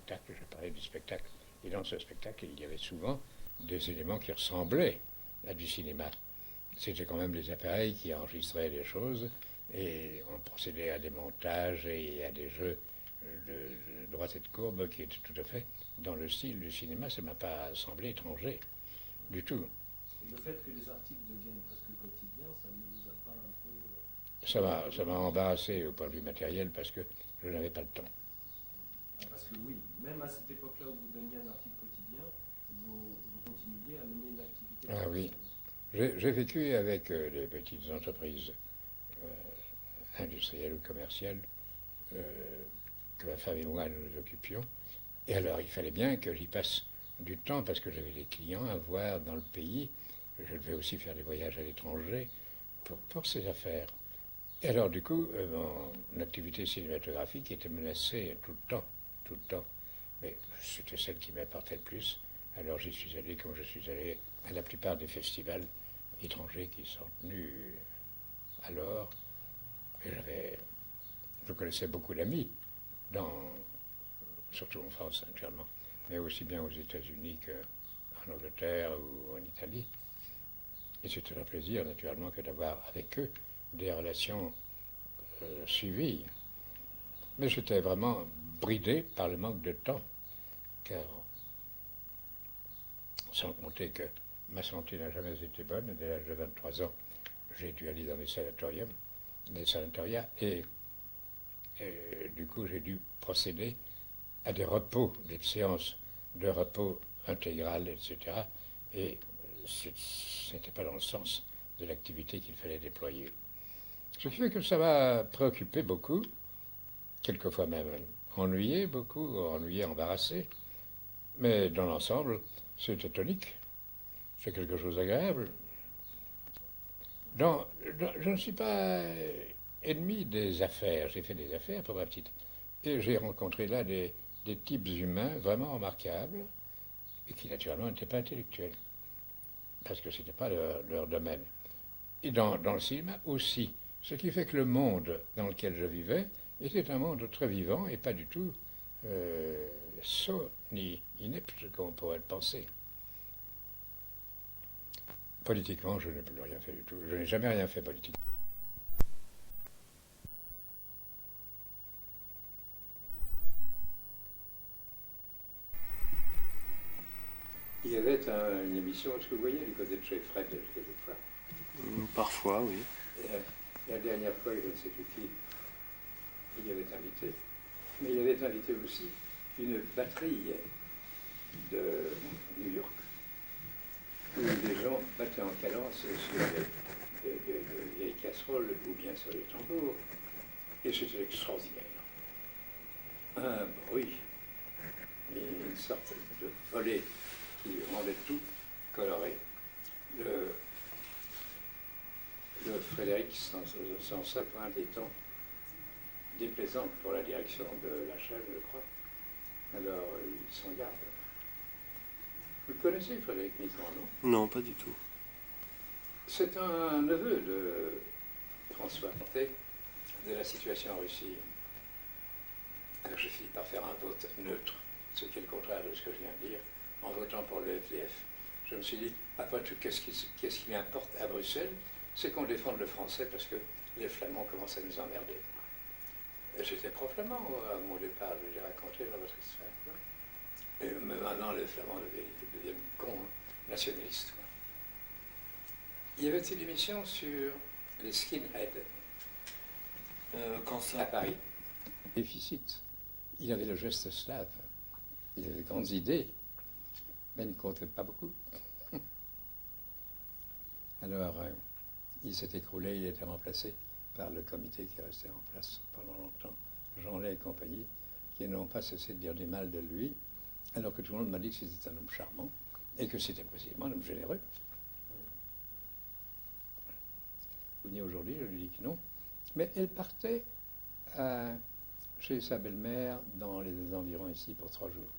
spectacle, je parlais du spectacle. Et dans ce spectacle, il y avait souvent des éléments qui ressemblaient à du cinéma. C'était quand même des appareils qui enregistraient les choses et on procédait à des montages et à des jeux de droite et de courbe qui étaient tout à fait dans le style du cinéma. Ça ne m'a pas semblé étranger du tout. Et le fait que les articles deviennent presque quotidiens, ça ne vous a pas un peu... Ça m'a embarrassé au point de vue matériel parce que je n'avais pas le temps. Parce que oui, même à cette époque-là où vous donniez un article quotidien, vous continuiez à mener une activité Ah oui. professionnelle. J'ai vécu avec des petites entreprises industrielles ou commerciales euh, que ma femme et moi nous occupions. Et alors il fallait bien que j'y passe du temps parce que j'avais des clients à voir dans le pays. Je devais aussi faire des voyages à l'étranger pour ces affaires. Et alors du coup, mon activité cinématographique était menacée tout le temps, tout le temps. Mais c'était celle qui m'apportait le plus. Alors j'y suis allé comme je suis allé à la plupart des festivals étrangers qui sont tenus alors. Et je connaissais beaucoup d'amis, surtout en France naturellement, mais aussi bien aux États-Unis qu'en Angleterre ou en Italie. Et c'était un plaisir naturellement que d'avoir avec eux des relations suivies. Mais j'étais vraiment bridé par le manque de temps, car sans compter que ma santé n'a jamais été bonne. Dès l'âge de 23 ans, j'ai dû aller dans des sanatoriats, et du coup, j'ai dû procéder à des repos, des séances de repos intégral, etc. Et ce n'était pas dans le sens de l'activité qu'il fallait déployer. Ce qui fait que ça m'a préoccupé beaucoup, quelquefois même ennuyé beaucoup, ennuyé, embarrassé. Mais dans l'ensemble, c'était tonique. C'est quelque chose d'agréable. Je ne suis pas ennemi des affaires. J'ai fait des affaires pour ma petite. Et j'ai rencontré là des types humains vraiment remarquables et qui naturellement n'étaient pas intellectuels. Parce que ce n'était pas leur domaine. Et dans le cinéma aussi. Ce qui fait que le monde dans lequel je vivais était un monde très vivant et pas du tout sot ni inepte comme on pourrait le penser. Politiquement, je n'ai plus rien fait du tout. Je n'ai jamais rien fait politiquement. Il y avait une émission, est-ce que vous voyez du côté de chez Fred, quelquefois? Parfois, oui. La dernière fois, je ne sais plus qui, il y avait invité. Mais il avait invité aussi une batterie de New York, où les gens battaient en cadence sur de vieilles casseroles ou bien sur les tambours. Et c'était extraordinaire. Un bruit et une sorte de volet qui rendait tout coloré. Le Frédéric Sansa pointe étant déplaisante pour la direction de la chaîne, je crois. Alors, il s'en garde. Vous le connaissez, Frédéric Mitterrand, non? Non, pas du tout. C'est un neveu de François Comté, de la situation en Russie. Alors, j'ai fini par faire un vote neutre, ce qui est le contraire de ce que je viens de dire, en votant pour le FDF. Je me suis dit, après tout, qu'est-ce qui m'importe à Bruxelles? C'est qu'on défende le français parce que les Flamands commencent à nous emmerder. J'étais prof flamand à mon départ, je l'ai raconté dans votre histoire. Et maintenant, les Flamands deviennent cons, nationalistes. Quoi. Il y avait une émission sur les skinheads Quand ça... à Paris. Déficit. Il avait le geste slave. Il avait de grandes idées, mais il ne comptait pas beaucoup. Alors, il s'est écroulé, il a été remplacé par le comité qui est resté en place pendant longtemps, Jean Lay et compagnie, qui n'ont pas cessé de dire du mal de lui, alors que tout le monde m'a dit que c'était un homme charmant et que c'était précisément un homme généreux. Vous venez aujourd'hui, je lui dis que non. Mais elle partait chez sa belle-mère dans les environs ici pour 3 jours.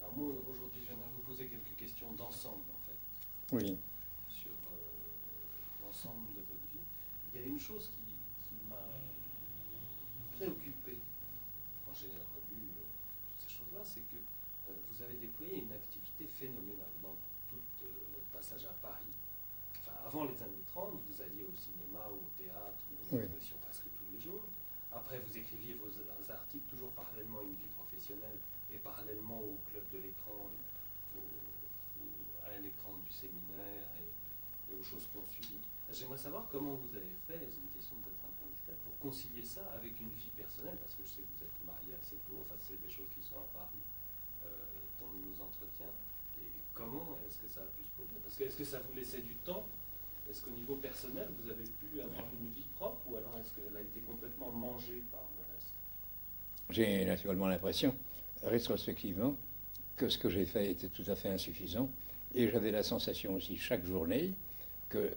Alors moi, aujourd'hui, j'aimerais vous poser quelques questions d'ensemble, en fait. Oui. Sur l'ensemble de votre vie. Il y a une chose qui m'a préoccupé quand j'ai relu toutes ces choses-là, c'est que vous avez déployé une activité phénoménale dans tout votre passage à Paris. Enfin, avant les années 30, vous alliez au cinéma ou au théâtre ou aux expositions presque tous les jours. Après, vous écriviez vos articles toujours parallèlement à une vie professionnelle et parallèlement au club de l'écran, à l'écran du séminaire et aux choses qu'on suit. J'aimerais savoir comment vous avez fait, c'est une question peut-être un peu indiscrète, pour concilier ça avec une vie personnelle, parce que je sais que vous êtes marié assez tôt, enfin c'est des choses qui sont apparues dans nos entretiens. Et comment est-ce que ça a pu se produire? Parce que est-ce que ça vous laissait du temps? Est-ce qu'au niveau personnel, vous avez pu avoir une vie propre, ou alors est-ce qu'elle a été complètement mangée par le reste? J'ai naturellement l'impression, rétrospectivement, que ce que j'ai fait était tout à fait insuffisant. Et j'avais la sensation aussi chaque journée que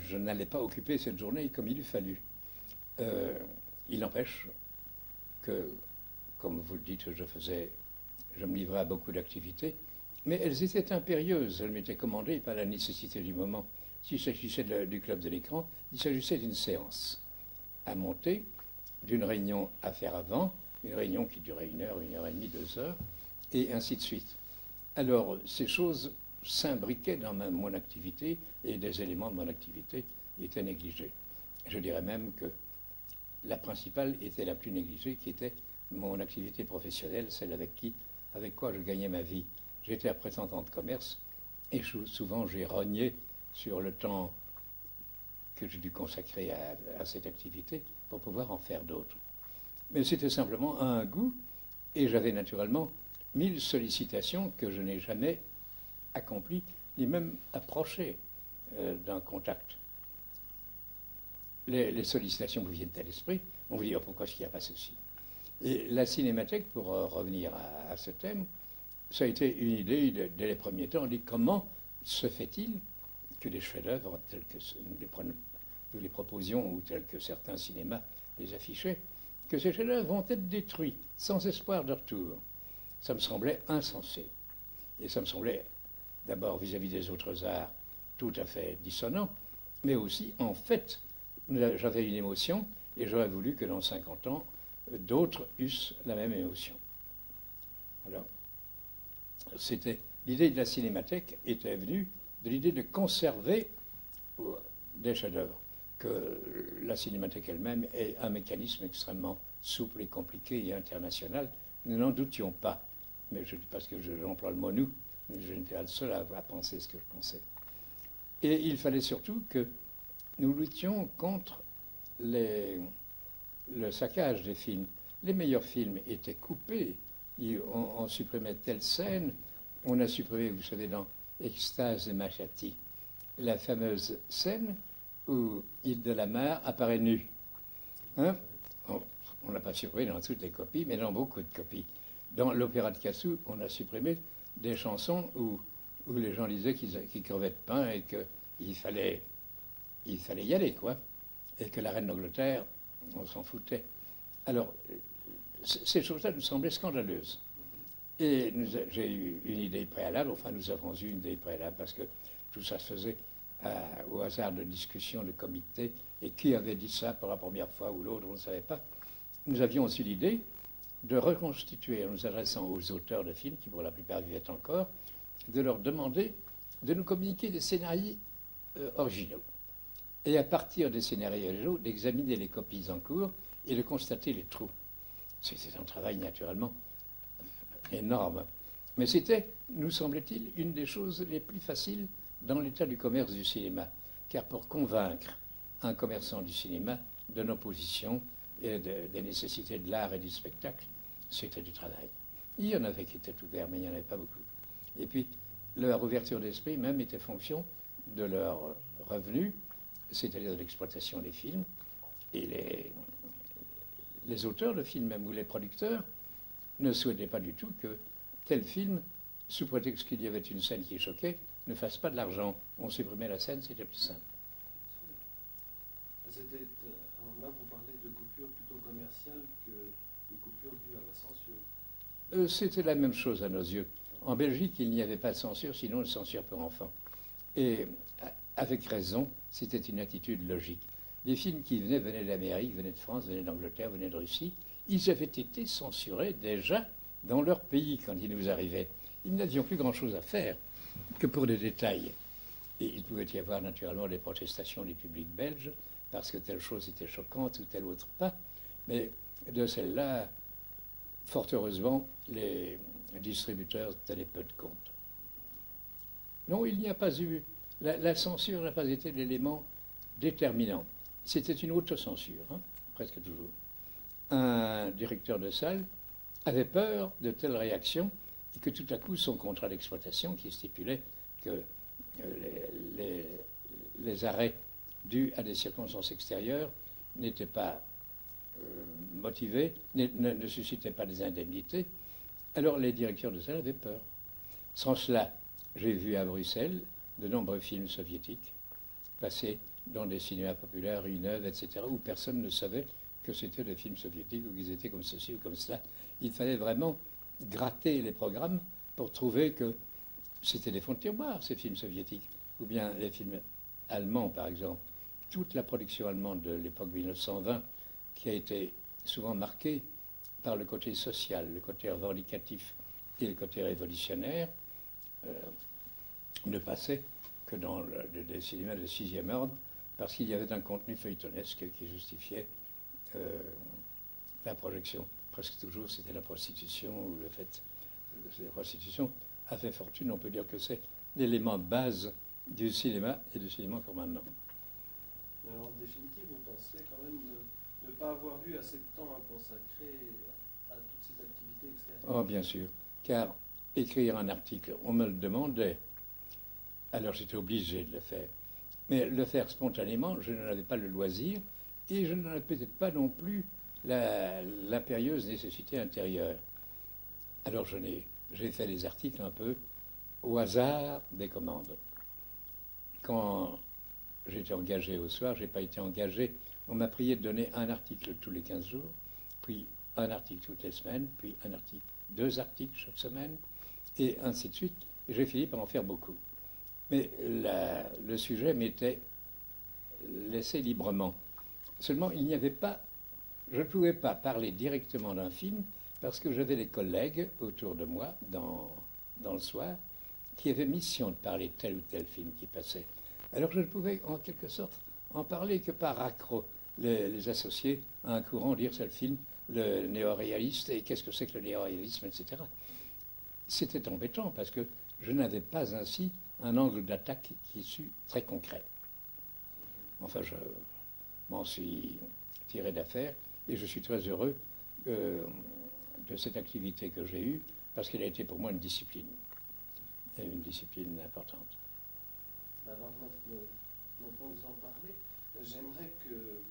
je n'allais pas occuper cette journée comme il eût fallu. Il n'empêche que, comme vous le dites, je me livrais à beaucoup d'activités, mais elles étaient impérieuses, elles m'étaient commandées par la nécessité du moment. S'il s'agissait du club de l'écran, il s'agissait d'une séance à monter, d'une réunion à faire avant, une réunion qui durait 1 heure et demie, 2 heures, et ainsi de suite. Alors, ces choses s'imbriquaient dans mon activité et des éléments de mon activité étaient négligés. Je dirais même que la principale était la plus négligée, qui était mon activité professionnelle, celle avec quoi je gagnais ma vie. J'étais représentant de commerce et souvent j'ai rogné sur le temps que j'ai dû consacrer à cette activité pour pouvoir en faire d'autres. Mais c'était simplement un goût et j'avais naturellement 1000 sollicitations que je n'ai jamais accomplies, ni même approchées d'un contact. Les sollicitations vous viennent à l'esprit, on vous dit oh, pourquoi est-ce qu'il n'y a pas ceci? Et la cinémathèque, pour revenir à ce thème, ça a été une idée dès les premiers temps. On dit comment se fait-il que des chefs-d'œuvre tels que nous les proposions ou tels que certains cinémas les affichaient, que ces chefs-d'œuvre vont être détruits sans espoir de retour? Ça me semblait insensé. Et ça me semblait, d'abord vis-à-vis des autres arts, tout à fait dissonant, mais aussi, en fait, j'avais une émotion et j'aurais voulu que dans 50 ans, d'autres eussent la même émotion. Alors, l'idée de la cinémathèque était venue de l'idée de conserver des chefs-d'œuvre, que la cinémathèque elle-même est un mécanisme extrêmement souple et compliqué et international. Nous n'en doutions pas, mais parce que j'emploie le mot nous, je n'étais pas le seul à penser ce que je pensais. Et il fallait surtout que nous luttions contre le saccage des films. Les meilleurs films étaient coupés, on supprimait telle scène, on a supprimé, vous savez, dans Extase et Machati, la fameuse scène où Île de la Mar apparaît nue. Hein? On n'a pas supprimé dans toutes les copies, mais dans beaucoup de copies. Dans l'opéra de Cassou, on a supprimé des chansons où les gens disaient qu'ils crevaient de faim et qu'il fallait y aller, quoi. Et que la reine d'Angleterre, on s'en foutait. Alors, ces choses-là nous semblaient scandaleuses. Et j'ai eu une idée préalable, enfin nous avons eu une idée préalable, parce que tout ça se faisait au hasard de discussions de comités, et qui avait dit ça pour la première fois ou l'autre, on ne savait pas. Nous avions aussi l'idée de reconstituer, en nous adressant aux auteurs de films, qui pour la plupart vivaient encore, de leur demander de nous communiquer des scénarios originaux. Et à partir des scénarios originaux, d'examiner les copies en cours et de constater les trous. C'était un travail naturellement énorme. Mais c'était, nous semblait-il, une des choses les plus faciles dans l'état du commerce du cinéma. Car pour convaincre un commerçant du cinéma de nos positions et des nécessités de l'art et du spectacle, c'était du travail. Il y en avait qui étaient ouverts, mais il n'y en avait pas beaucoup. Et puis, leur ouverture d'esprit même était fonction de leurs revenus, c'est-à-dire de l'exploitation des films. Et les auteurs de films, même, ou les producteurs, ne souhaitaient pas du tout que tel film, sous prétexte qu'il y avait une scène qui choquait, ne fasse pas de l'argent. On supprimait la scène, c'était plus simple. Là, vous parlez de coupures plutôt commerciales que de coupures dues à la censure. C'était la même chose à nos yeux. En Belgique, il n'y avait pas de censure, sinon une censure pour enfants. Et avec raison, c'était une attitude logique. les films qui venaient d'Amérique, venaient de France, venaient d'Angleterre, venaient de Russie. Ils avaient été censurés déjà dans leur pays quand ils nous arrivaient. Ils n'avions plus grand-chose à faire que pour des détails. Et il pouvait y avoir naturellement des protestations du public belge parce que telle chose était choquante ou telle autre pas. Mais de celle-là, fort heureusement, les distributeurs tenaient peu de compte. Non, il n'y a pas eu. La censure n'a pas été l'élément déterminant. C'était une autocensure, hein, presque toujours. Un directeur de salle avait peur de telles réactions et que tout à coup son contrat d'exploitation qui stipulait que les arrêts dus à des circonstances extérieures n'étaient pas motivés, ne suscitaient pas des indemnités. Alors les directeurs de salle avaient peur. Sans cela, j'ai vu à Bruxelles de nombreux films soviétiques passer dans des cinémas populaires, Rue Neuve, etc., où personne ne savait que c'était des films soviétiques ou qu'ils étaient comme ceci ou comme cela. Il fallait vraiment gratter les programmes pour trouver que c'était des fonds de tiroir, ces films soviétiques, ou bien les films allemands, par exemple. Toute la production allemande de l'époque 1920, qui a été souvent marquée par le côté social, le côté revendicatif et le côté révolutionnaire, ne passait que dans des cinémas de sixième ordre, parce qu'il y avait un contenu feuilletonesque qui justifiait la projection. Presque toujours, c'était la prostitution, ou le fait que la prostitution a fait fortune. On peut dire que c'est l'élément de base du cinéma et du cinéma encore maintenant. Alors, en définitive, vous pensez quand même ne pas avoir eu assez de temps à consacrer à toutes ces activités extérieures? Oh, bien sûr, car écrire un article, on me le demandait, alors j'étais obligé de le faire. Mais le faire spontanément, je n'en avais pas le loisir, et je n'en avais peut-être pas non plus l'impérieuse nécessité intérieure. Alors j'ai fait des articles un peu au hasard des commandes. Quand j'étais engagé au soir, je n'ai pas été engagé. On m'a prié de donner un article tous les 15 jours, puis un article toutes les semaines, puis un article, 2 articles chaque semaine, et ainsi de suite. Et j'ai fini par en faire beaucoup. Mais le sujet m'était laissé librement. Seulement, il n'y avait pas... Je ne pouvais pas parler directement d'un film parce que j'avais des collègues autour de moi dans le soir qui avaient mission de parler de tel ou tel film qui passait. Alors je ne pouvais en quelque sorte en parler que par accro, les associer à un courant, dire c'est le film, le néo-réaliste, et qu'est-ce que c'est que le néo-réalisme, etc. C'était embêtant parce que je n'avais pas ainsi un angle d'attaque qui fût très concret. Enfin, je m'en suis tiré d'affaire et je suis très heureux de cette activité que j'ai eue parce qu'elle a été pour moi une discipline, et une discipline importante. Alors maintenant vous en parlez, j'aimerais que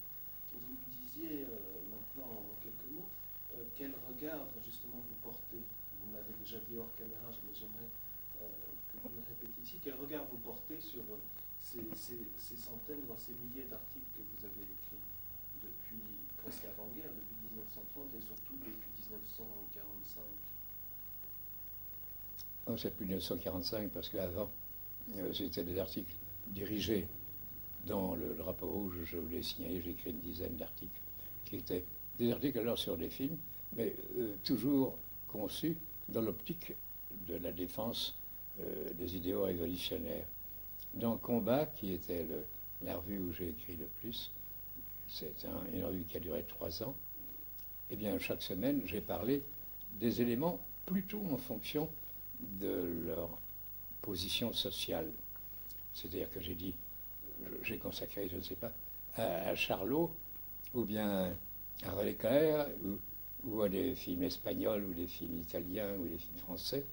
vous me disiez maintenant en quelques mots quel regard justement vous portez. Vous m'avez déjà dit hors caméra, mais j'aimerais que vous le répétiez ici. Quel regard vous portez sur ces centaines, voire ces milliers d'articles que vous avez écrits depuis presque avant-guerre, depuis 1930 et surtout depuis 1945? Oh, c'est plus 1945 parce qu'avant, c'était des articles dirigés dans le drapeau rouge. Je vous l'ai signalé, j'ai écrit une dizaine d'articles qui étaient des articles alors sur des films, mais toujours conçus dans l'optique de la défense des idéaux révolutionnaires. Dans Combat, qui était la revue où j'ai écrit le plus, c'est une revue qui a duré 3 ans, eh bien, chaque semaine, j'ai parlé des éléments plutôt en fonction de leur position sociale. C'est-à-dire que j'ai consacré, je ne sais pas, à Charlot, ou bien à René Clair, ou à des films espagnols, ou des films italiens, ou des films français,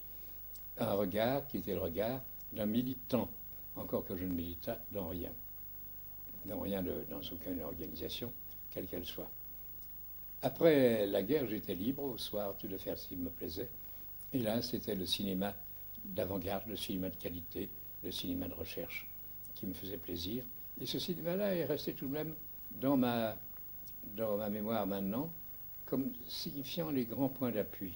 un regard qui était le regard d'un militant, encore que je ne milita dans rien, dans aucune organisation, quelle qu'elle soit. Après la guerre, j'étais libre au soir de faire ce qui me plaisait. Et là, c'était le cinéma d'avant-garde, le cinéma de qualité, le cinéma de recherche qui me faisait plaisir. Et ce cinéma-là est resté tout de même dans ma mémoire maintenant, comme signifiant les grands points d'appui.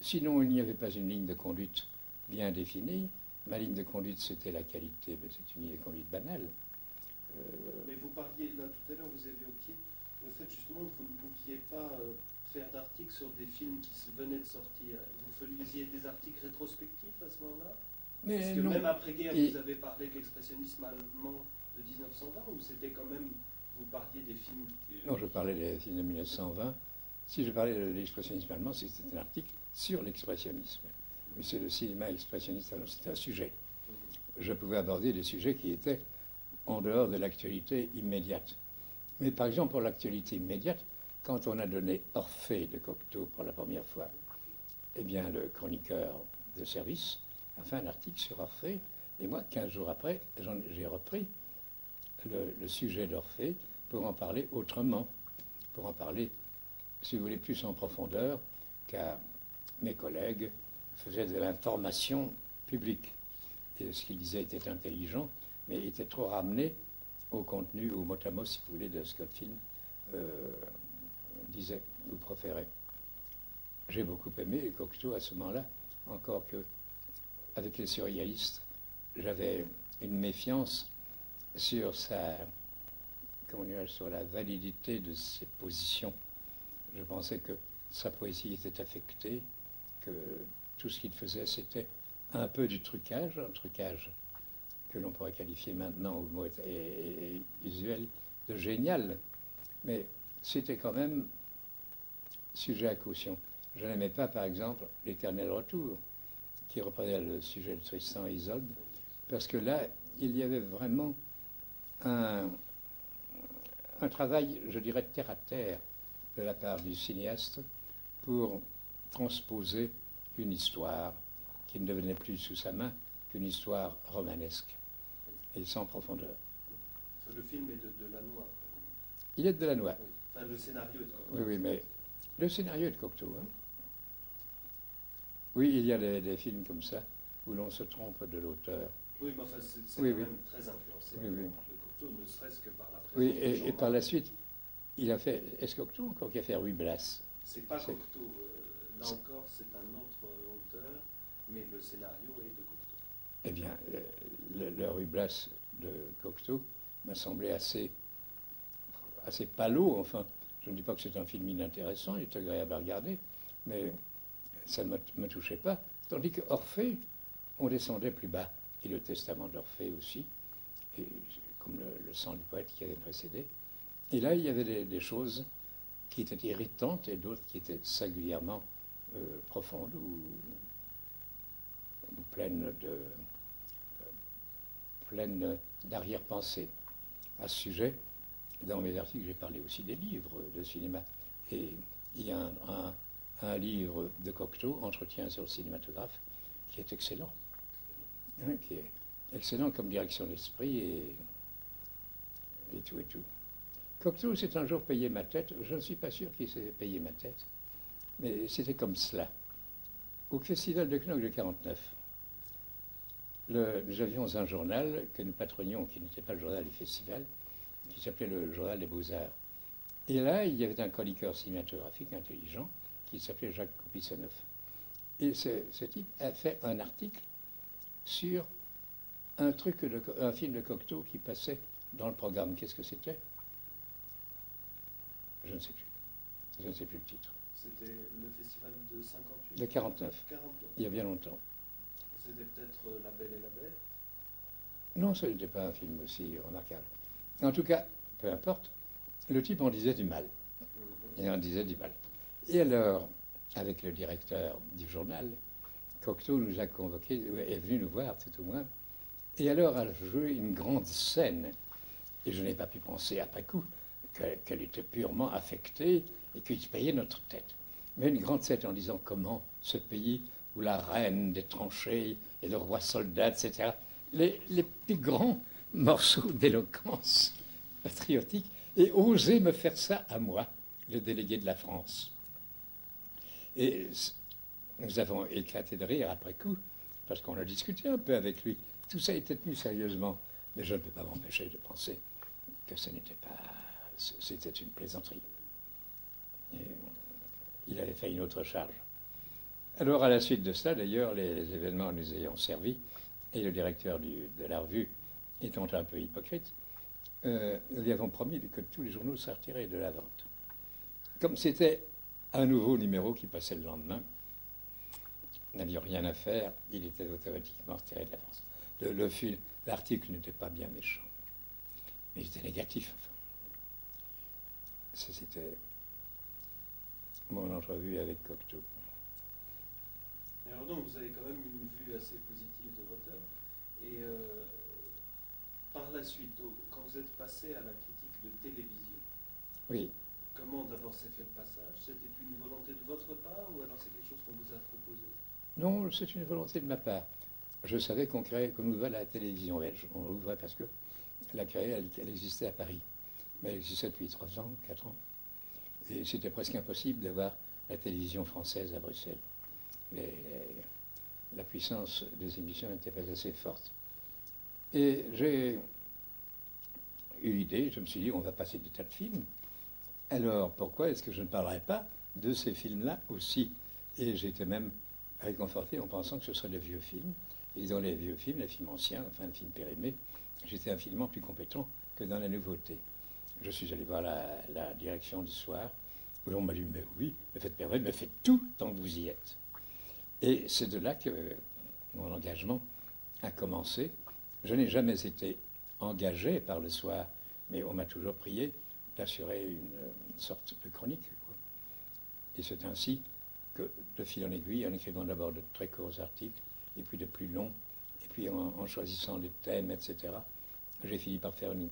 Sinon, il n'y avait pas une ligne de conduite bien définie. Ma ligne de conduite, c'était la qualité, mais c'est une ligne de conduite banale. Mais vous parliez là tout à l'heure, vous évoquiez le fait justement que vous ne pouviez pas faire d'articles sur des films qui venaient de sortir. Vous faisiez des articles rétrospectifs à ce moment-là? Parce que même après-guerre, vous avez parlé de l'expressionnisme allemand de 1920, ou c'était quand même, vous parliez des films... Non, je parlais des films de 1920. Si je parlais de l'expressionnisme allemand, c'était un article sur l'expressionnisme. Mais c'est le cinéma expressionniste allemand, c'était un sujet. Je pouvais aborder des sujets qui étaient en dehors de l'actualité immédiate. Mais par exemple, pour l'actualité immédiate, quand on a donné Orphée de Cocteau pour la première fois, eh bien, le chroniqueur de service a fait un article sur Orphée, et moi, 15 jours après, j'ai repris le sujet d'Orphée pour en parler autrement, pour en parler, si vous voulez, plus en profondeur, car mes collègues faisaient de l'information publique. Et ce qu'ils disaient était intelligent, mais était trop ramené au contenu, au mot à mot, si vous voulez, de ce que le film disait ou proférait. J'ai beaucoup aimé Cocteau à ce moment-là, encore que avec les surréalistes, j'avais une méfiance sur sur la validité de ses positions. Je pensais que sa poésie était affectée, que tout ce qu'il faisait, c'était un peu du trucage, un trucage que l'on pourrait qualifier maintenant, où le mot est usuel, de génial. Mais c'était quand même sujet à caution. Je n'aimais pas, par exemple, L'Éternel Retour, qui reprenait le sujet de Tristan et Isolde, parce que là, il y avait vraiment un travail, je dirais, terre à terre de la part du cinéaste pour transposer une histoire qui ne devenait plus sous sa main qu'une histoire romanesque et sans profondeur. Le film est de Delannoy. Il est de Delannoy. Oui. Enfin, le scénario est de Cocteau. Oui, mais le scénario est de Cocteau. Hein. Oui, il y a des films comme ça où l'on se trompe de l'auteur. Oui, mais enfin, c'est oui, quand oui. même très influencé de Cocteau, ne serait-ce que par la présence Oui, de Jean et par la suite, il a fait... Est-ce Cocteau encore qui a fait Ruy Blas? C'est pas Cocteau. Là encore, c'est un autre auteur, mais le scénario est de Cocteau. Eh bien, le Ruy Blas de Cocteau m'a semblé assez palo. Enfin, je ne dis pas que c'est un film inintéressant, il est agréable à regarder, mais ça ne me touchait pas. Tandis que Orphée, on descendait plus bas, et le Testament d'Orphée aussi, et comme le sang du poète qui avait précédé. Et là, il y avait des choses qui étaient irritantes et d'autres qui étaient singulièrement profondes ou pleines d'arrière-pensée. À ce sujet, dans mes articles, j'ai parlé aussi des livres de cinéma. Et il y a un livre de Cocteau, Entretien sur le cinématographe, qui est excellent. Hein, qui est excellent comme direction d'esprit et tout et tout. Cocteau s'est un jour payé ma tête. Je ne suis pas sûr qu'il s'est payé ma tête, mais c'était comme cela. Au Festival de Knock de 49, nous avions un journal que nous patronions, qui n'était pas le journal du festival, qui s'appelait le Journal des Beaux-Arts. Et là, il y avait un chroniqueur cinématographique intelligent qui s'appelait Jacques Coupissoneuf. Et ce type a fait un article sur un film de Cocteau qui passait dans le programme. Qu'est-ce que c'était? Je ne sais plus. Je ne sais plus le titre. C'était le festival de 58? De 49. 49. Il y a bien longtemps. C'était peut-être La Belle et la Bête? Non, ce n'était pas un film aussi remarquable. En tout cas, peu importe, le type en disait du mal. Il en disait du mal. Et alors, avec le directeur du journal, Cocteau nous a convoqués, est venu nous voir tout au moins, et alors a joué une grande scène. Et je n'ai pas pu penser après coup qu'elle était purement affectée et qu'il se payait notre tête. Mais une grande scène en disant comment ce pays où la reine des tranchées et le roi soldat, etc., les plus grands morceaux d'éloquence patriotique, et oser me faire ça à moi, le délégué de la France. Et nous avons éclaté de rire après coup, parce qu'on a discuté un peu avec lui. Tout ça était tenu sérieusement, mais je ne peux pas m'empêcher de penser que ce n'était pas... C'était une plaisanterie. Et il avait fait une autre charge. Alors, à la suite de cela, d'ailleurs, les événements nous ayant servi, et le directeur de la revue étant un peu hypocrite, nous lui avons promis que tous les journaux seraient retirés de la vente. Comme c'était un nouveau numéro qui passait le lendemain, nous n'avions rien à faire, il était automatiquement retiré de la vente. L'article n'était pas bien méchant, mais il était négatif. Enfin. Ça, c'était mon entrevue avec Cocteau. Et alors donc, vous avez quand même une vue assez positive de votre œuvre. Et par la suite, quand vous êtes passé à la critique de télévision, oui. Comment d'abord s'est fait le passage? C'était une volonté de votre part ou alors c'est quelque chose qu'on vous a proposé? Non, c'est une volonté de ma part. Je savais qu'on ouvrait la télévision belge. On l'ouvrait parce que la créée, elle existait à Paris. Mais elle existait depuis 3 ans, 4 ans. Et c'était presque impossible d'avoir la télévision française à Bruxelles. La puissance des émissions n'était pas assez forte. Et j'ai eu l'idée, je me suis dit, on va passer des tas de films. Alors, pourquoi est-ce que je ne parlerais pas de ces films-là aussi? Et j'étais même réconforté en pensant que ce seraient des vieux films. Et dans les vieux films, les films anciens, enfin les films périmés, j'étais infiniment plus compétent que dans la nouveauté. Je suis allé voir la direction du soir, où on m'a dit, mais oui, mais faites périmé, mais faites tout tant que vous y êtes. Et c'est de là que mon engagement a commencé. Je n'ai jamais été engagé par le soir, mais on m'a toujours prié d'assurer une sorte de chronique, quoi. Et c'est ainsi que, de fil en aiguille, en écrivant d'abord de très courts articles, et puis de plus longs, et puis en choisissant les thèmes, etc., j'ai fini par faire une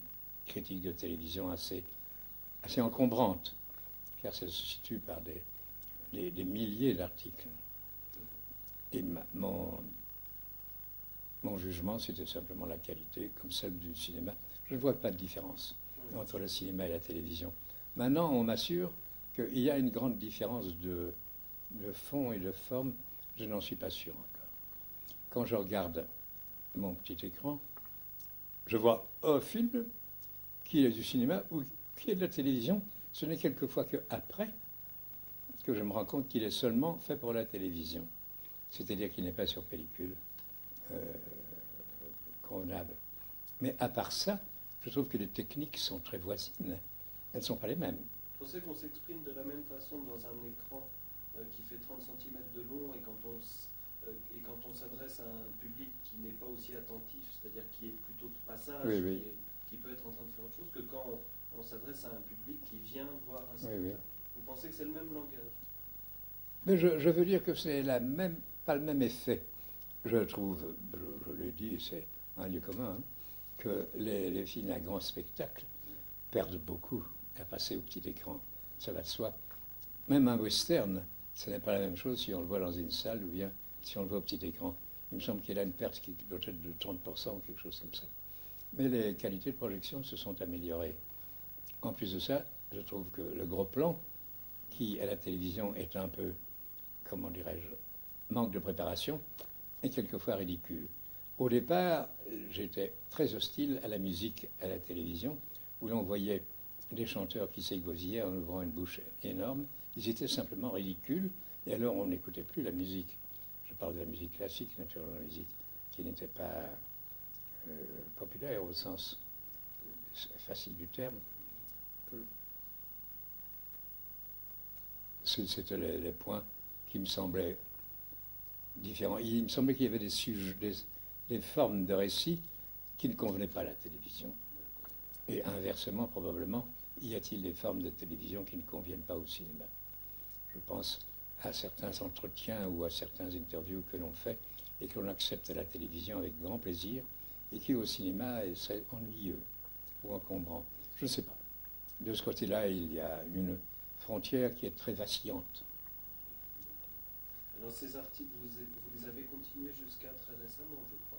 critique de télévision assez encombrante, car ça se situe par des milliers d'articles. Et mon jugement, c'était simplement la qualité, comme celle du cinéma. Je ne vois pas de différence entre le cinéma et la télévision. Maintenant, on m'assure qu'il y a une grande différence de fond et de forme. Je n'en suis pas sûr encore. Quand je regarde mon petit écran, je vois un film qui est du cinéma ou qui est de la télévision. Ce n'est quelquefois qu'après que je me rends compte qu'il est seulement fait pour la télévision. C'est-à-dire qu'il n'est pas sur pellicule convenable. Mais à part ça, je trouve que les techniques sont très voisines. Elles ne sont pas les mêmes. Vous pensez qu'on s'exprime de la même façon dans un écran qui fait 30 cm de long et quand on s'adresse à un public qui n'est pas aussi attentif, c'est-à-dire qui est plutôt de passage, oui, oui. Qui peut être en train de faire autre chose, que quand on s'adresse à un public qui vient voir un spectacle. Oui, oui. Vous pensez que c'est le même langage? Mais je veux dire que c'est pas le même effet. Je trouve, je l'ai dit, c'est un lieu commun, hein, que les films à grand spectacle perdent beaucoup à passer au petit écran. Ça va de soi. Même un western, ce n'est pas la même chose si on le voit dans une salle ou bien si on le voit au petit écran. Il me semble qu'il a une perte qui doit être de 30% ou quelque chose comme ça. Mais les qualités de projection se sont améliorées. En plus de ça, je trouve que le gros plan, qui à la télévision est un peu, comment dirais-je, manque de préparation, est quelquefois ridicule. Au départ, j'étais très hostile à la musique à la télévision, où l'on voyait des chanteurs qui s'égosillaient en ouvrant une bouche énorme. Ils étaient simplement ridicules, et alors on n'écoutait plus la musique. Je parle de la musique classique, naturellement, la musique qui n'était pas populaire au sens facile du terme. C'était les points qui me semblaient différents. Il me semblait qu'il y avait des sujets, des formes de récits qui ne convenaient pas à la télévision. Et inversement, probablement, y a-t-il des formes de télévision qui ne conviennent pas au cinéma? Je pense à certains entretiens ou à certains interviews que l'on fait et que l'on accepte à la télévision avec grand plaisir et qui au cinéma seraient ennuyeux ou encombrants. Je ne sais pas. De ce côté-là, il y a une frontière qui est très vacillante. Alors ces articles, vous les avez continués jusqu'à très récemment, je crois.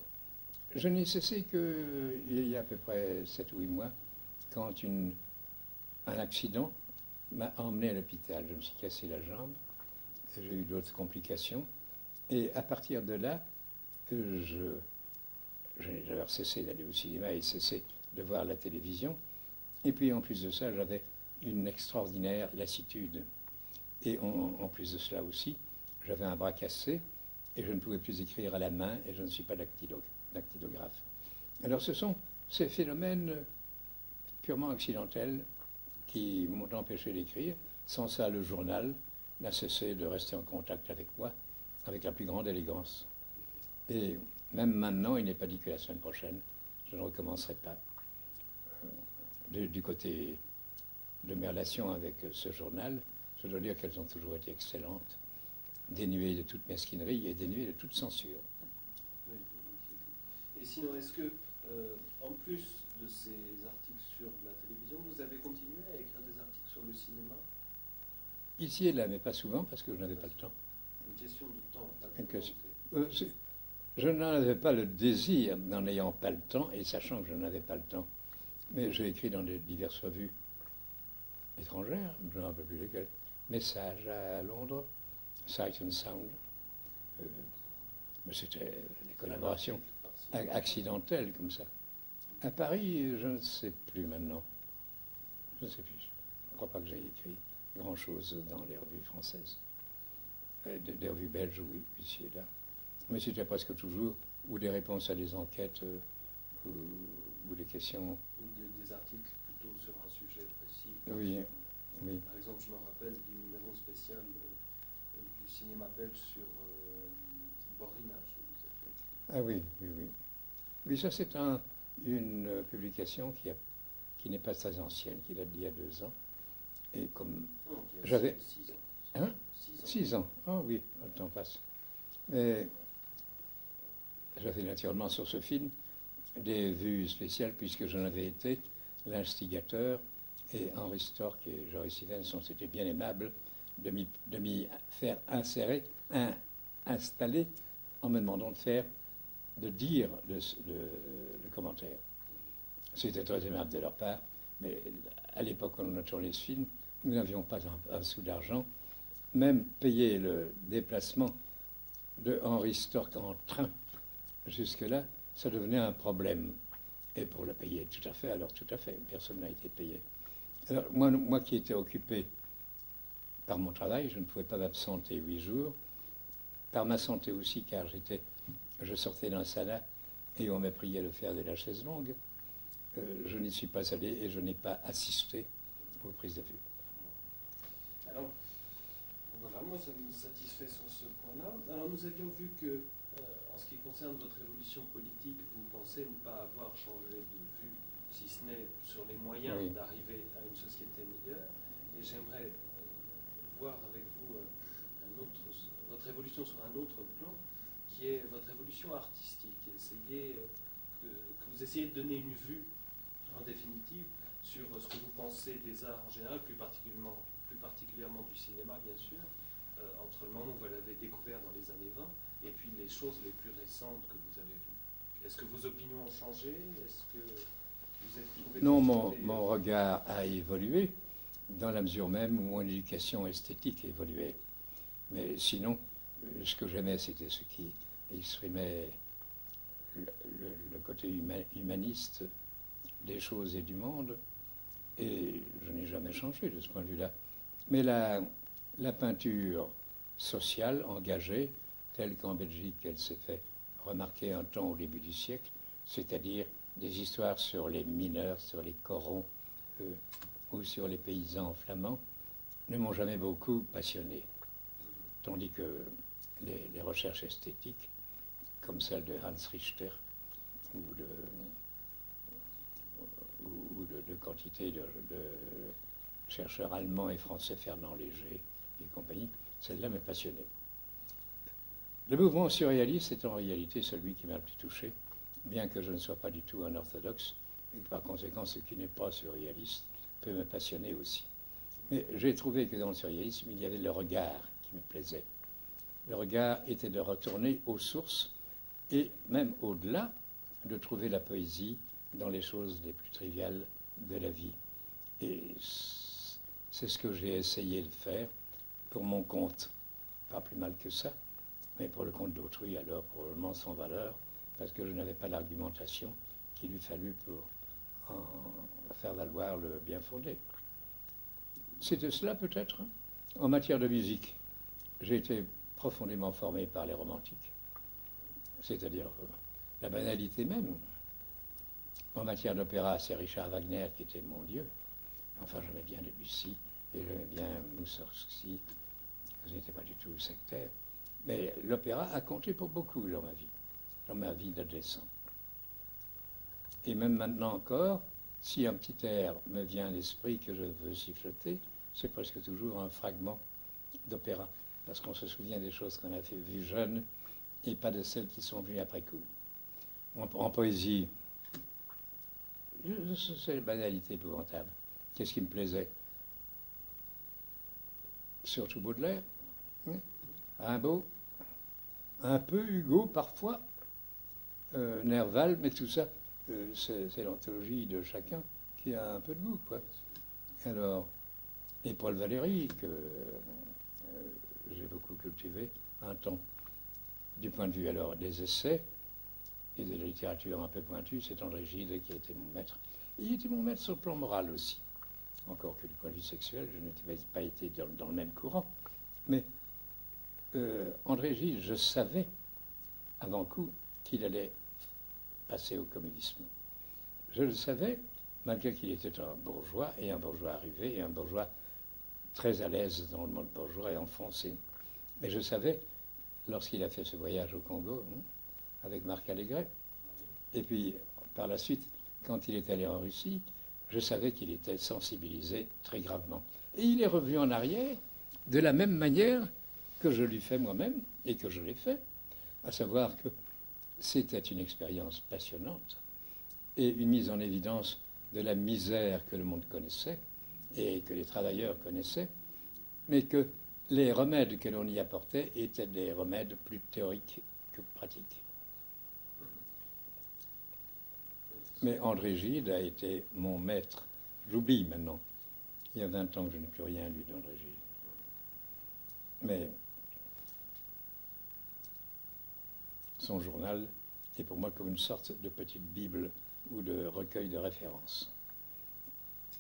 Je n'ai cessé qu'il y a à peu près 7 ou 8 mois, quand un accident m'a emmené à l'hôpital. Je me suis cassé la jambe, j'ai eu d'autres complications. Et à partir de là, j'ai d'abord cessé d'aller au cinéma et cessé de voir la télévision. Et puis en plus de ça, j'avais une extraordinaire lassitude. Et en plus de cela aussi, j'avais un bras cassé et je ne pouvais plus écrire à la main et je ne suis pas dactylographe. Alors ce sont ces phénomènes purement accidentelles qui m'ont empêché d'écrire. Sans ça, le journal n'a cessé de rester en contact avec moi, avec la plus grande élégance. Et même maintenant, il n'est pas dit que la semaine prochaine, je ne recommencerai pas. Du côté de mes relations avec ce journal, je dois dire qu'elles ont toujours été excellentes, dénuées de toute mesquinerie et dénuées de toute censure. Et sinon, est-ce que, en plus de ces articles sur la télévision, vous avez continué à écrire des articles sur le cinéma? Ici et là, mais pas souvent, parce que je n'avais pas le temps. Une question de temps, pas de volonté. Je n'en avais pas le désir, n'en ayant pas le temps, et sachant que je n'avais pas le temps. Mais j'ai écrit dans diverses revues étrangères, je ne me rappelle plus lesquelles. Message à Londres, Sight and Sound. Mais c'était des collaborations accidentelles comme ça. À Paris, je ne sais plus maintenant. Je ne sais plus. Je ne crois pas que j'ai écrit grand-chose dans les revues françaises. Des revues belges, oui, ici et là. Mais c'était presque toujours ou des réponses à des enquêtes ou des questions. Ou des articles plutôt sur un sujet précis. Oui, oui. Par exemple, je me rappelle du numéro spécial du cinéma belge sur Borinage. Ah oui, oui, oui. Oui, ça c'est une publication qui n'est pas très ancienne, qui date d'il y a 2 ans. Et comme Non, il y a j'avais... 6 ans. Hein? 6 ans. 6 ans. Ah oui, le temps passe. Mais j'avais naturellement sur ce film des vues spéciales puisque j'en avais été l'instigateur et Henri Storck et Joris Stevens ont été bien aimables de m'y faire installer en me demandant de dire le commentaire. C'était très aimable de leur part, mais à l'époque où on a tourné ce film, nous n'avions pas un sou d'argent. Même payer le déplacement de Henri Storck en train jusque-là, ça devenait un problème. Et pour le payer tout à fait, alors tout à fait, personne n'a été payé. Alors moi qui étais occupé par mon travail, je ne pouvais pas m'absenter 8 jours, par ma santé aussi, car je sortais d'un sana et on m'a prié de faire de la chaise longue. Je n'y suis pas allé et je n'ai pas assisté aux prises de vue. Alors, voilà, moi ça me satisfait sur ce point-là. Alors nous avions vu que, en ce qui concerne votre évolution politique, vous pensez ne pas avoir changé de vue, si ce n'est sur les moyens Oui. d'arriver à une société meilleure. Et j'aimerais voir avec vous votre évolution sur un autre plan, qui est votre évolution artistique. Que vous essayez de donner une vue, en définitive, sur ce que vous pensez des arts en général, plus particulièrement du cinéma, bien sûr, entre le moment où vous l'avez découvert dans les années 20 et puis les choses les plus récentes que vous avez vues. Est-ce que vos opinions ont changé? Est-ce que vous êtes trouvé... Non, mon regard a évolué dans la mesure même où mon éducation esthétique a évolué. Mais sinon, ce que j'aimais, c'était ce qui exprimait le côté humaniste des choses et du monde. Et je n'ai jamais changé de ce point de vue-là. Mais la peinture sociale, engagée, telle qu'en Belgique elle s'est fait remarquer un temps au début du siècle, c'est-à-dire des histoires sur les mineurs, sur les corons ou sur les paysans flamands, ne m'ont jamais beaucoup passionné. Tandis que les recherches esthétiques, comme celle de Hans Richter ou de quantité de chercheurs allemands et français, Fernand Léger et compagnie, celle-là me passionnait. Le mouvement surréaliste est en réalité celui qui m'a le plus touché, bien que je ne sois pas du tout un orthodoxe, et que par conséquent ce qui n'est pas surréaliste peut me passionner aussi. Mais j'ai trouvé que dans le surréalisme, il y avait le regard qui me plaisait. Le regard était de retourner aux sources et même au-delà, de trouver la poésie dans les choses les plus triviales de la vie. Et c'est ce que j'ai essayé de faire pour mon compte. Pas plus mal que ça, mais pour le compte d'autrui, alors probablement sans valeur, parce que je n'avais pas l'argumentation qu'il eût fallu pour en faire valoir le bien fondé. C'était cela peut-être. En matière de musique, j'ai été profondément formé par les romantiques, c'est-à-dire la banalité même. En matière d'opéra, c'est Richard Wagner qui était mon dieu. Enfin, j'aimais bien Debussy et j'aimais bien Moussorgsky. Je n'étais pas du tout sectaire. Mais l'opéra a compté pour beaucoup dans ma vie d'adolescent. Et même maintenant encore, si un petit air me vient à l'esprit que je veux siffloter, c'est presque toujours un fragment d'opéra, parce qu'on se souvient des choses qu'on a vues jeunes et pas de celles qui sont vues après coup. En poésie, c'est une banalité épouvantable. Qu'est-ce qui me plaisait? Surtout Baudelaire, Rimbaud, un peu Hugo parfois, Nerval, mais tout ça, c'est l'anthologie de chacun qui a un peu de goût, quoi. Alors, et Paul Valéry, que j'ai beaucoup cultivé un temps, du point de vue alors des essais et de la littérature un peu pointue, c'est André Gide qui a été mon maître. Il était mon maître sur le plan moral aussi, encore que du point de vue sexuel, je n'ai pas été dans le même courant. Mais André Gide, je savais avant coup qu'il allait passer au communisme. Je le savais, malgré qu'il était un bourgeois, et un bourgeois arrivé, et un bourgeois très à l'aise dans le monde bourgeois et enfoncé. Mais je savais, lorsqu'il a fait ce voyage au Congo, avec Marc Allégret, et puis par la suite, quand il est allé en Russie, je savais qu'il était sensibilisé très gravement. Et il est revenu en arrière de la même manière que je l'ai fait moi-même, et que je l'ai fait, à savoir que c'était une expérience passionnante et une mise en évidence de la misère que le monde connaissait et que les travailleurs connaissaient, mais que les remèdes que l'on y apportait étaient des remèdes plus théoriques que pratiques. Mais André Gide a été mon maître. J'oublie maintenant. Il y a 20 ans que je n'ai plus rien lu d'André Gide. Mais son journal est pour moi comme une sorte de petite Bible ou de recueil de références.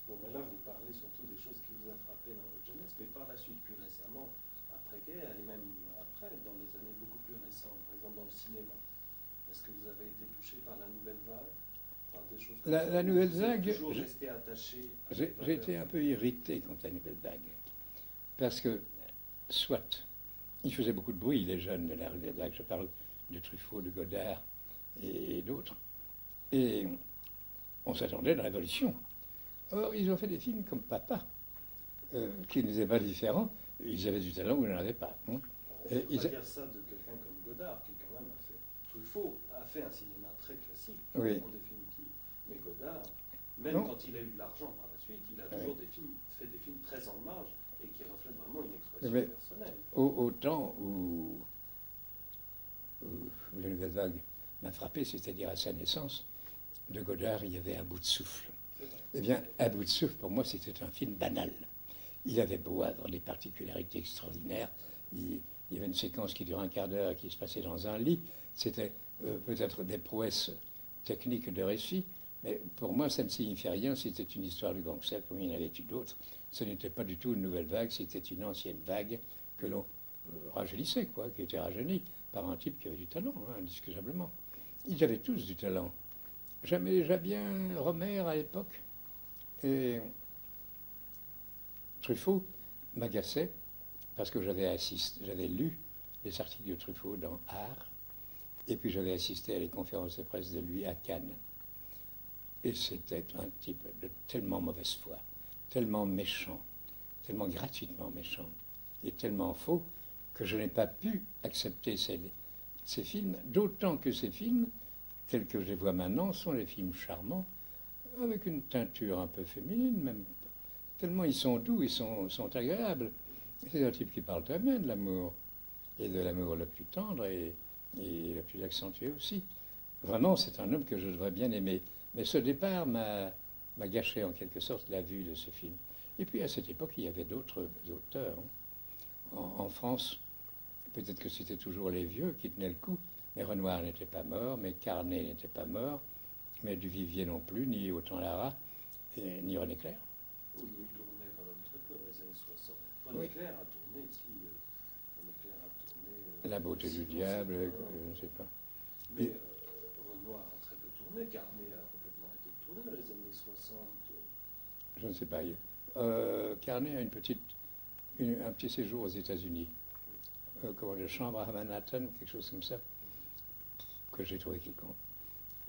Bon, ben là, vous parlez surtout des choses qui vous ont frappé dans votre jeunesse, mais par la suite, plus récemment, après-guerre, et même après, dans les années beaucoup plus récentes, par exemple dans le cinéma, est-ce que vous avez été touché par la nouvelle vague, par des choses comme La nouvelle vague, toujours resté attaché à j'ai été un peu irrité contre la nouvelle vague. Parce que, soit, il faisait beaucoup de bruit, les jeunes de la nouvelle vague, je parle de Truffaut, de Godard et d'autres. Et on s'attendait à une révolution. Or, ils ont fait des films comme Papa, qui n'étaient pas différents. Ils avaient du talent ou ils n'en avaient pas. On ne peut pas dire ça de quelqu'un comme Godard, qui quand même a fait... Truffaut a fait un cinéma très classique, oui. En définitive. Mais Godard, même quand il a eu de l'argent par la suite, il a toujours fait des films très en marge et qui reflètent vraiment une expression personnelle. Au temps où la nouvelle vague m'a frappé, c'est-à-dire à sa naissance, de Godard, il y avait Un bout de souffle. Eh bien, Un bout de souffle, pour moi, c'était un film banal. Il avait beau avoir des particularités extraordinaires. Il y avait une séquence qui durait un quart d'heure et qui se passait dans un lit. C'était peut-être des prouesses techniques de récit, mais pour moi, ça ne signifiait rien. C'était une histoire de gangster, comme il y en avait eu d'autres. Ce n'était pas du tout une nouvelle vague, c'était une ancienne vague que l'on rajeunissait, quoi, qui était rajeunie par un type qui avait du talent, indiscutablement. Ils avaient tous du talent. J'aimais bien Romer à l'époque. Et Truffaut m'agaçait parce que j'avais lu les articles de Truffaut dans Art, et puis j'avais assisté à les conférences de presse de lui à Cannes. Et c'était un type de tellement mauvaise foi, tellement méchant, tellement gratuitement méchant, et tellement faux que je n'ai pas pu accepter ces films, d'autant que ces films, tels que je les vois maintenant, sont les films charmants, avec une teinture un peu féminine, même tellement ils sont doux, ils sont agréables. C'est un type qui parle très bien de l'amour, et de l'amour le plus tendre et le plus accentué aussi. Vraiment, c'est un homme que je devrais bien aimer. Mais ce départ m'a gâché en quelque sorte la vue de ce film. Et puis à cette époque, il y avait d'autres auteurs. En France, peut-être que c'était toujours les vieux qui tenaient le coup, mais Renoir n'était pas mort, mais Carnet n'était pas mort, mais Duvivier non plus, ni Autant Lara, ni René Clair. Oui, il tournait quand même très peu dans les années 60. René Clair a tourné ici. René Clair a tourné... La beauté du diable, je ne sais pas. Mais Renoir a très peu tourné, Carnet a complètement été tourné dans les années 60. Je ne sais pas. Carnet a un petit séjour aux États-Unis, comme de chambre à Manhattan, quelque chose comme ça, que j'ai trouvé quelconque.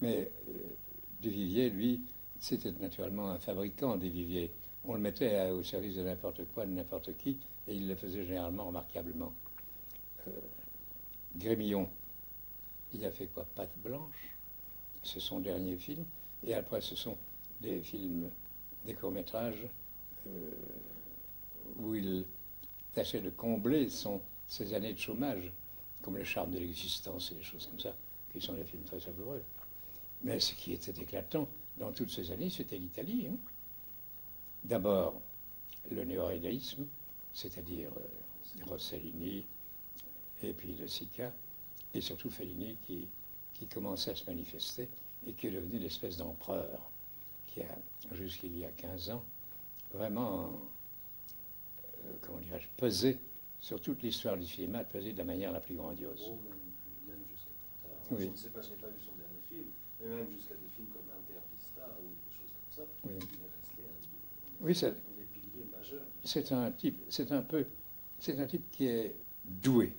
Mais Duvivier, lui, c'était naturellement un fabricant des viviers. On le mettait au service de n'importe quoi, de n'importe qui, et il le faisait généralement remarquablement. Grémillon, il a fait quoi? Patte blanche, c'est son dernier film, et après ce sont des films, des courts-métrages où il tâchait de combler ses années de chômage, comme Le charme de l'existence et des choses comme ça, qui sont des films très savoureux. Mais ce qui était éclatant dans toutes ces années, c'était l'Italie. Hein. D'abord, le néo-réalisme, c'est-à-dire Rossellini, et puis De Sica, et surtout Fellini qui commençait à se manifester et qui est devenu l'espèce d'empereur qui a, jusqu'il y a 15 ans, vraiment, comment dirais-je, pesé sur toute l'histoire du cinéma, pesé de la manière la plus grandiose. Oh, même jusqu'à plus tard. Oui. Je ne sais pas, je n'ai pas vu son dernier film, mais même jusqu'à des films comme Intervista ou des choses comme ça, Oui. il est resté Oui, un des piliers majeurs. c'est un type qui est doué,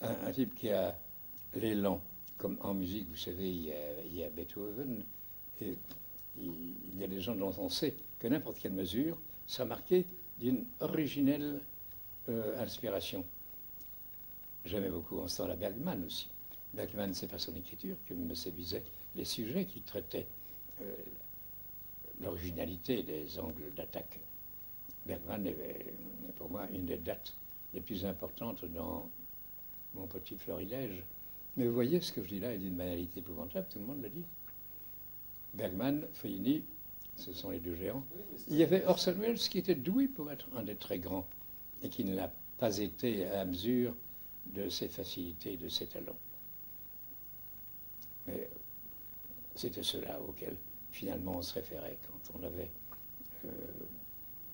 un type qui a l'élan. Comme en musique, vous savez, il y a Beethoven, et il y a des gens dont on sait que n'importe quelle mesure sera marquée d'une originelle inspiration. J'aimais beaucoup en ce temps-là Bergman aussi. Bergman, c'est par son écriture que me séduisaient les sujets qu'il traitait, l'originalité des angles d'attaque. Bergman est pour moi une des dates les plus importantes dans mon petit florilège. Mais vous voyez, ce que je dis là est d'une banalité épouvantable, tout le monde l'a dit. Bergman, Fellini, ce sont les deux géants. Oui, Il y avait Orson Welles qui était doué pour être un des très grands et qui ne l'a pas été à la mesure de ses facilités et de ses talents. Mais c'était cela auquel finalement on se référait quand on avait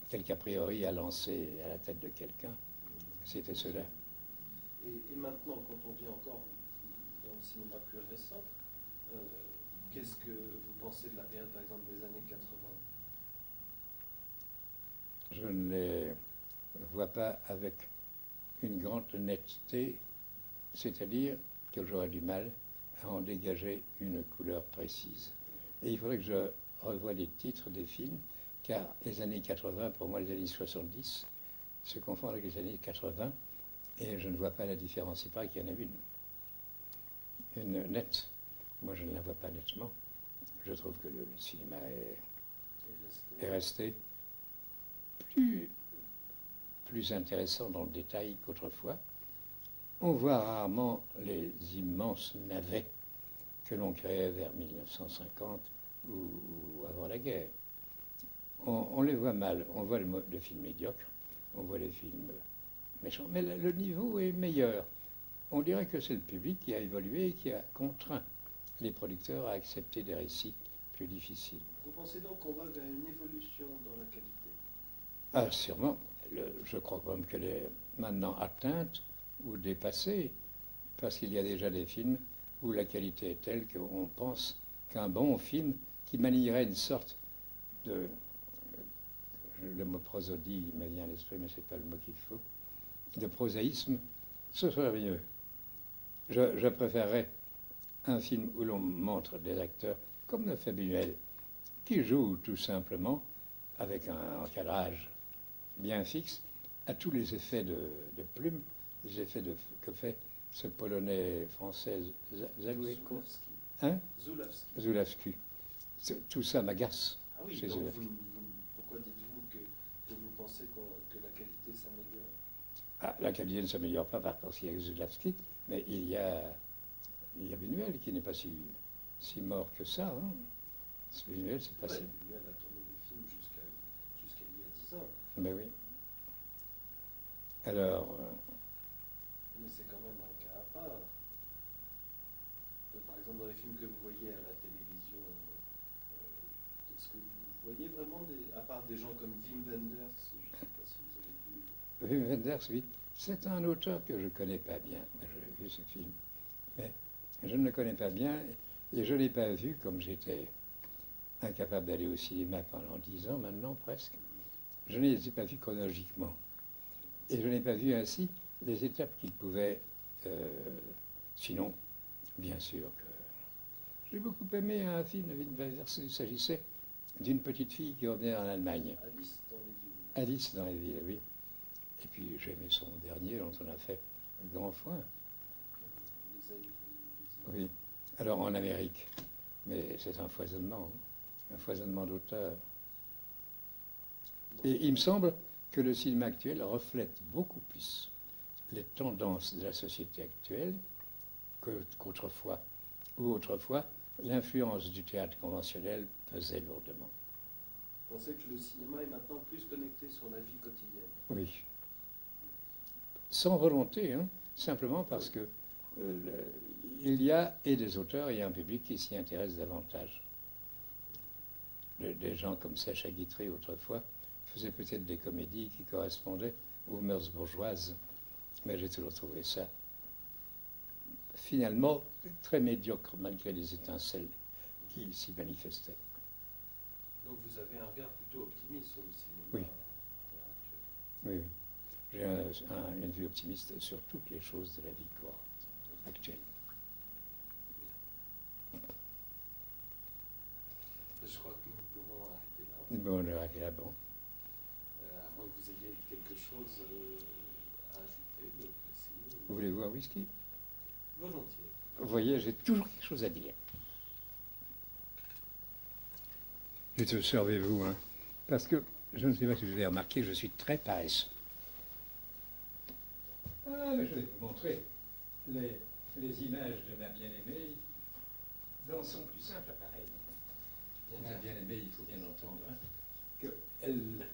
quelque a priori à lancer à la tête de quelqu'un. C'était cela. Et maintenant, quand on vient encore dans le cinéma plus récent, qu'est-ce que vous pensez de la période, par exemple, des années 80? Je ne les vois pas avec une grande netteté, c'est-à-dire que j'aurais du mal à en dégager une couleur précise. Et il faudrait que je revoie les titres des films, car les années 80, pour moi, les années 70, se confondent avec les années 80, et je ne vois pas la différence. Il paraît qu'il y en a une nette. Moi, je ne la vois pas nettement. Je trouve que le cinéma est resté plus intéressant dans le détail qu'autrefois. On voit rarement les immenses navets que l'on créait vers 1950 ou avant la guerre. On les voit mal. On voit le film médiocre, on voit les films méchants, mais le niveau est meilleur. On dirait que c'est le public qui a évolué et qui a contraint les producteurs à accepter des récits plus difficiles. Vous pensez donc qu'on va vers une évolution dans la qualité? Ah, sûrement. Je crois même qu'elle est maintenant atteinte ou dépassée, parce qu'il y a déjà des films où la qualité est telle qu'on pense qu'un bon film qui manierait une sorte de... Le mot prosodie me vient à l'esprit, mais ce n'est pas le mot qu'il faut. De prosaïsme, ce serait mieux. Je préférerais un film où l'on montre des acteurs comme le fait Buñuel, qui jouent tout simplement avec un encadrage bien fixe à tous les effets de plume, les effets que fait ce Polonais français Zaloueko. Hein? Zulawski. Tout ça m'agace. Ah oui, chez donc Zulawski. pourquoi dites-vous que vous pensez que la qualité s'améliore? Ah, la qualité ne s'améliore pas parce qu'il y a Zulawski, mais il y a Buñuel qui n'est pas si mort que ça. Hein. Buñuel, c'est pas si... Buñuel a tourné des films jusqu'à il y a 10 ans. Ben oui. Alors... Mais c'est quand même un cas à part. Par exemple, dans les films que vous voyez à la télévision, est-ce que vous voyez vraiment, à part des gens comme Wim Wenders, je ne sais pas si vous avez vu... Wim Wenders, oui. C'est un auteur que je ne connais pas bien. J'ai vu ce film. Mais je ne le connais pas bien et je ne l'ai pas vu comme j'étais incapable d'aller au cinéma pendant 10 ans maintenant presque, je ne les ai pas vus chronologiquement. Et je n'ai pas vu ainsi les étapes qu'il pouvait. Sinon, bien sûr que j'ai beaucoup aimé un film de Wim-Wenders. Il s'agissait d'une petite fille qui revenait en Allemagne. Alice dans les villes. Alice dans les villes, oui. Et puis j'aimais son dernier dont on a fait grand foin. Les amis. Oui. Alors en Amérique. Mais c'est un foisonnement d'auteurs. Et il me semble que le cinéma actuel reflète beaucoup plus les tendances de la société actuelle qu'autrefois. Ou autrefois, l'influence du théâtre conventionnel pesait lourdement. Vous pensez que le cinéma est maintenant plus connecté sur la vie quotidienne? Oui. Sans volonté, hein, simplement parce que il y a et des auteurs et un public qui s'y intéresse davantage. Des gens comme Sacha Guitry autrefois faisaient peut-être des comédies qui correspondaient aux mœurs bourgeoises, mais j'ai toujours trouvé ça finalement très médiocre malgré les étincelles qui s'y manifestaient. Donc vous avez un regard plutôt optimiste sur le cinéma Oui. actuel. Oui, j'ai une vue optimiste sur toutes les choses de la vie courante actuelle. Je crois que nous pouvons arrêter là. Bon, on va arrêter là, bon. À moins que vous ayez quelque chose à ajouter de précis. Vous voulez-vous un whisky? Volontiers. Vous voyez, j'ai toujours quelque chose à dire. Servez-vous, hein, parce que je ne sais pas si vous avez remarqué, je suis très paresseux. Ah, mais je vais vous montrer les images de ma bien-aimée dans son plus simple appareil. Ma bien-aimée, il faut bien entendre, hein, qu'elle